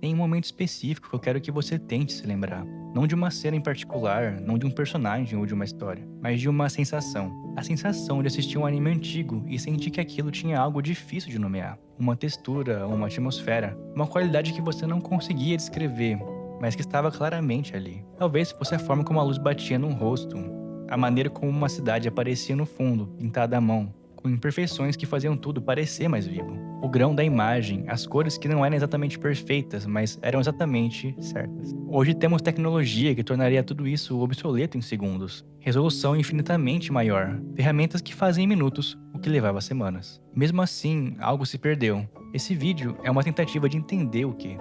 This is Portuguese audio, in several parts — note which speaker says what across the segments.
Speaker 1: Tem um momento específico que eu quero que você tente se lembrar. Não de uma cena em particular, não de um personagem ou de uma história, mas de uma sensação. A sensação de assistir um anime antigo e sentir que aquilo tinha algo difícil de nomear. Uma textura, uma atmosfera, uma qualidade que você não conseguia descrever, mas que estava claramente ali. Talvez fosse a forma como a luz batia num rosto, a maneira como uma cidade aparecia no fundo, pintada à mão, com imperfeições que faziam tudo parecer mais vivo. O grão da imagem, as cores que não eram exatamente perfeitas, mas eram exatamente certas. Hoje temos tecnologia que tornaria tudo isso obsoleto em segundos. Resolução infinitamente maior, ferramentas que fazem em minutos o que levava semanas. Mesmo assim, algo se perdeu. Esse vídeo é uma tentativa de entender o que.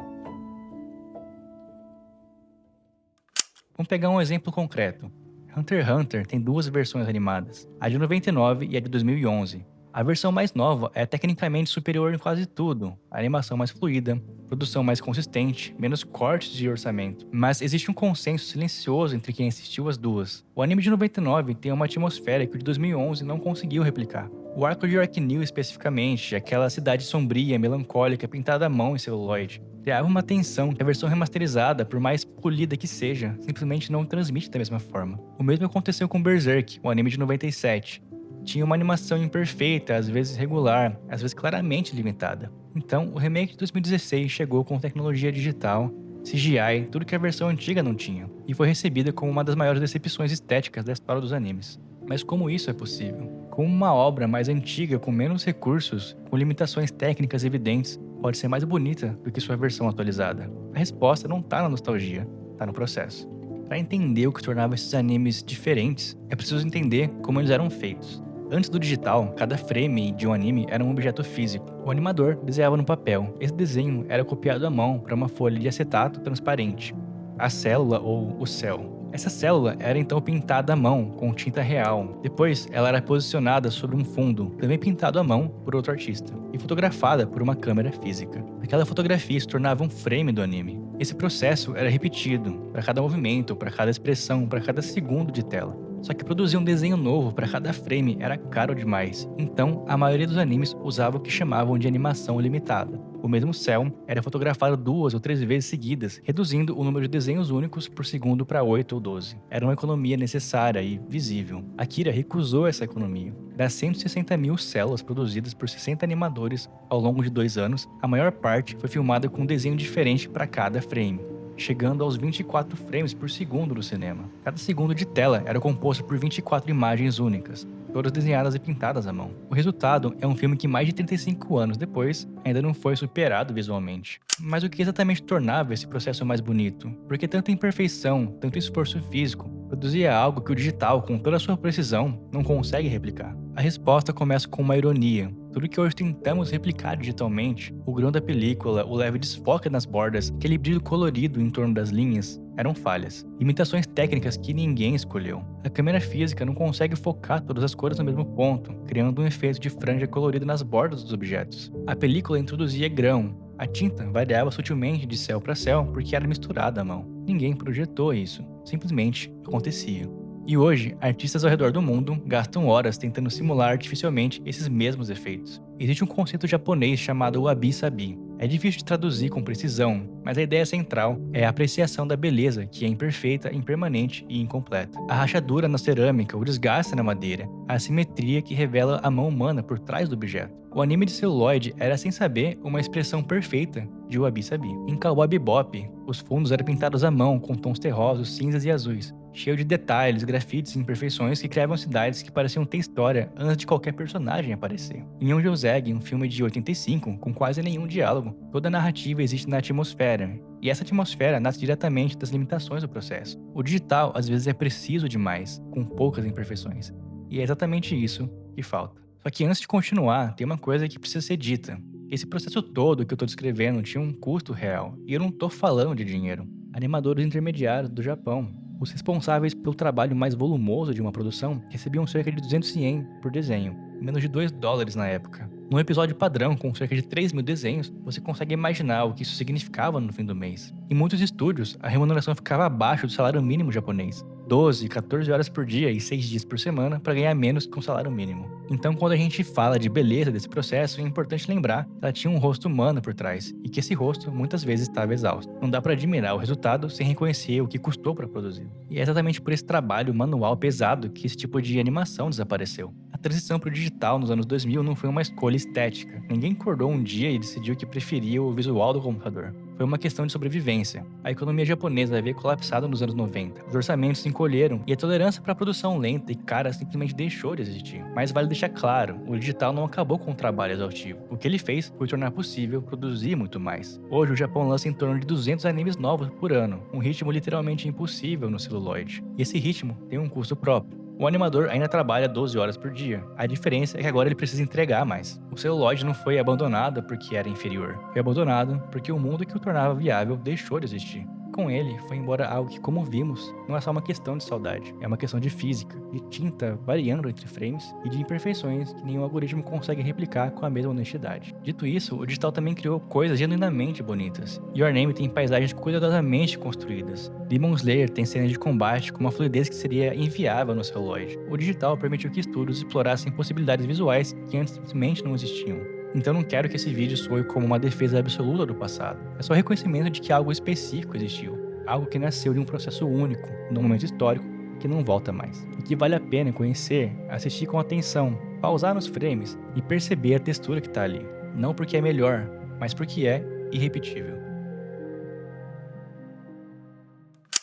Speaker 1: Vamos pegar um exemplo concreto. Hunter x Hunter tem duas versões animadas, a de 99 e a de 2011. A versão mais nova é tecnicamente superior em quase tudo, a animação mais fluida, produção mais consistente, menos cortes de orçamento. Mas existe um consenso silencioso entre quem assistiu as duas. O anime de 99 tem uma atmosfera que o de 2011 não conseguiu replicar. O arco de Arc-New especificamente, aquela cidade sombria, melancólica, pintada à mão em celuloide, criava uma tensão que a versão remasterizada, por mais polida que seja, simplesmente não transmite da mesma forma. O mesmo aconteceu com Berserk, o anime de 97. Tinha uma animação imperfeita, às vezes regular, às vezes claramente limitada. Então, o remake de 2016 chegou com tecnologia digital, CGI, tudo que a versão antiga não tinha, e foi recebida como uma das maiores decepções estéticas da história dos animes. Mas como isso é possível? Como uma obra mais antiga, com menos recursos, com limitações técnicas evidentes, pode ser mais bonita do que sua versão atualizada? A resposta não está na nostalgia, está no processo. Para entender o que tornava esses animes diferentes, é preciso entender como eles eram feitos. Antes do digital, cada frame de um anime era um objeto físico. O animador desenhava no papel. Esse desenho era copiado à mão para uma folha de acetato transparente, a célula ou o cel. Essa célula era então pintada à mão com tinta real. Depois, ela era posicionada sobre um fundo, também pintado à mão por outro artista, e fotografada por uma câmera física. Aquela fotografia se tornava um frame do anime. Esse processo era repetido para cada movimento, para cada expressão, para cada segundo de tela. Só que produzir um desenho novo para cada frame era caro demais, então a maioria dos animes usava o que chamavam de animação limitada. O mesmo cel era fotografado 2 ou 3 vezes seguidas, reduzindo o número de desenhos únicos por segundo para 8 ou 12. Era uma economia necessária e visível. Akira recusou essa economia. Das 160 mil células produzidas por 60 animadores ao longo de 2 anos, a maior parte foi filmada com um desenho diferente para cada frame, chegando aos 24 frames por segundo no cinema. Cada segundo de tela era composto por 24 imagens únicas, todas desenhadas e pintadas à mão. O resultado é um filme que mais de 35 anos depois ainda não foi superado visualmente. Mas o que exatamente tornava esse processo mais bonito? Porque tanta imperfeição, tanto esforço físico, produzia algo que o digital, com toda a sua precisão, não consegue replicar. A resposta começa com uma ironia. Tudo que hoje tentamos replicar digitalmente, o grão da película, o leve desfoque nas bordas, aquele brilho colorido em torno das linhas, eram falhas. Limitações técnicas que ninguém escolheu. A câmera física não consegue focar todas as cores no mesmo ponto, criando um efeito de franja colorida nas bordas dos objetos. A película introduzia grão. A tinta variava sutilmente de céu para céu porque era misturada à mão. Ninguém projetou isso, simplesmente acontecia. E hoje, artistas ao redor do mundo gastam horas tentando simular artificialmente esses mesmos efeitos. Existe um conceito japonês chamado wabi-sabi. É difícil de traduzir com precisão, mas a ideia central é a apreciação da beleza, que é imperfeita, impermanente e incompleta. A rachadura na cerâmica, o desgaste na madeira, a assimetria que revela a mão humana por trás do objeto. O anime de celuloide era, sem saber, uma expressão perfeita de wabi-sabi. Em Cowboy Bebop, os fundos eram pintados à mão com tons terrosos, cinzas e azuis, cheio de detalhes, grafites e imperfeições que criavam cidades que pareciam ter história antes de qualquer personagem aparecer. Em Young Joseg, um filme de 85, com quase nenhum diálogo, toda a narrativa existe na atmosfera, e essa atmosfera nasce diretamente das limitações do processo. O digital, às vezes, é preciso demais, com poucas imperfeições, e é exatamente isso que falta. Só que antes de continuar, tem uma coisa que precisa ser dita. Esse processo todo que eu tô descrevendo tinha um custo real, e eu não tô falando de dinheiro. Animadores intermediários do Japão, os responsáveis pelo trabalho mais volumoso de uma produção, recebiam cerca de 200 ien por desenho, menos de $2 na época. Num episódio padrão com cerca de 3 mil desenhos, você consegue imaginar o que isso significava no fim do mês. Em muitos estúdios, a remuneração ficava abaixo do salário mínimo japonês. 12, 14 horas por dia e 6 dias por semana para ganhar menos que um salário mínimo. Então, quando a gente fala de beleza desse processo, é importante lembrar que ela tinha um rosto humano por trás e que esse rosto muitas vezes estava exausto. Não dá para admirar o resultado sem reconhecer o que custou para produzir. E é exatamente por esse trabalho manual pesado que esse tipo de animação desapareceu. A transição para o digital nos anos 2000 não foi uma escolha estética. Ninguém acordou um dia e decidiu que preferia o visual do computador. Foi uma questão de sobrevivência. A economia japonesa havia colapsado nos anos 90. Os orçamentos se encolheram e a tolerância para a produção lenta e cara simplesmente deixou de existir. Mas vale deixar claro, o digital não acabou com o trabalho exaustivo. O que ele fez foi tornar possível produzir muito mais. Hoje o Japão lança em torno de 200 animes novos por ano, um ritmo literalmente impossível no celuloide. E esse ritmo tem um custo próprio. O animador ainda trabalha 12 horas por dia. A diferença é que agora ele precisa entregar mais. O celuloide não foi abandonado porque era inferior. Foi abandonado porque o mundo que o tornava viável deixou de existir. Com ele, foi embora algo que, como vimos, não é só uma questão de saudade. É uma questão de física, de tinta variando entre frames e de imperfeições que nenhum algoritmo consegue replicar com a mesma honestidade. Dito isso, o digital também criou coisas genuinamente bonitas. Your Name tem paisagens cuidadosamente construídas. Demon Slayer tem cenas de combate com uma fluidez que seria inviável no celuloide. O digital permitiu que estúdios explorassem possibilidades visuais que antes simplesmente não existiam. Então não quero que esse vídeo soe como uma defesa absoluta do passado. É só reconhecimento de que algo específico existiu. Algo que nasceu de um processo único, num momento histórico, que não volta mais. E que vale a pena conhecer, assistir com atenção, pausar nos frames e perceber a textura que está ali. Não porque é melhor, mas porque é irrepetível.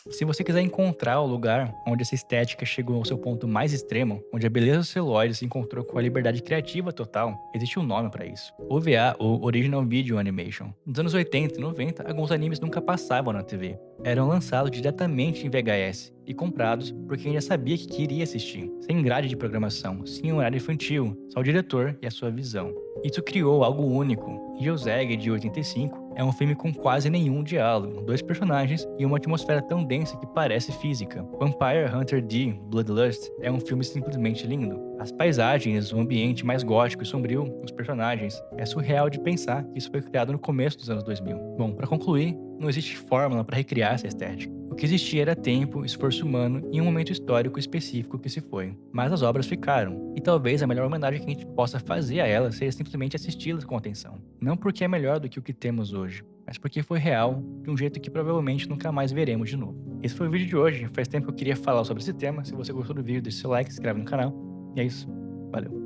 Speaker 1: Se você quiser encontrar o lugar onde essa estética chegou ao seu ponto mais extremo, onde a beleza do celuloide se encontrou com a liberdade criativa total, existe um nome para isso. OVA, ou Original Video Animation. Nos anos 80 e 90, alguns animes nunca passavam na TV. Eram lançados diretamente em VHS e comprados por quem já sabia que queria assistir, sem grade de programação, sem horário infantil, só o diretor e a sua visão. Isso criou algo único. Ryuzeki, de 85, é um filme com quase nenhum diálogo, 2 personagens e uma atmosfera tão densa que parece física. Vampire Hunter D: Bloodlust é um filme simplesmente lindo. As paisagens, o ambiente mais gótico e sombrio, os personagens, é surreal de pensar que isso foi criado no começo dos anos 2000. Bom, para concluir, não existe fórmula para recriar essa estética. O que existia era tempo, esforço humano e um momento histórico específico que se foi. Mas as obras ficaram, e talvez a melhor homenagem que a gente possa fazer a elas seja simplesmente assisti-las com atenção. Não porque é melhor do que o que temos hoje, mas porque foi real, de um jeito que provavelmente nunca mais veremos de novo. Esse foi o vídeo de hoje, faz tempo que eu queria falar sobre esse tema. Se você gostou do vídeo, deixa seu like, se inscreve no canal. E é isso, valeu.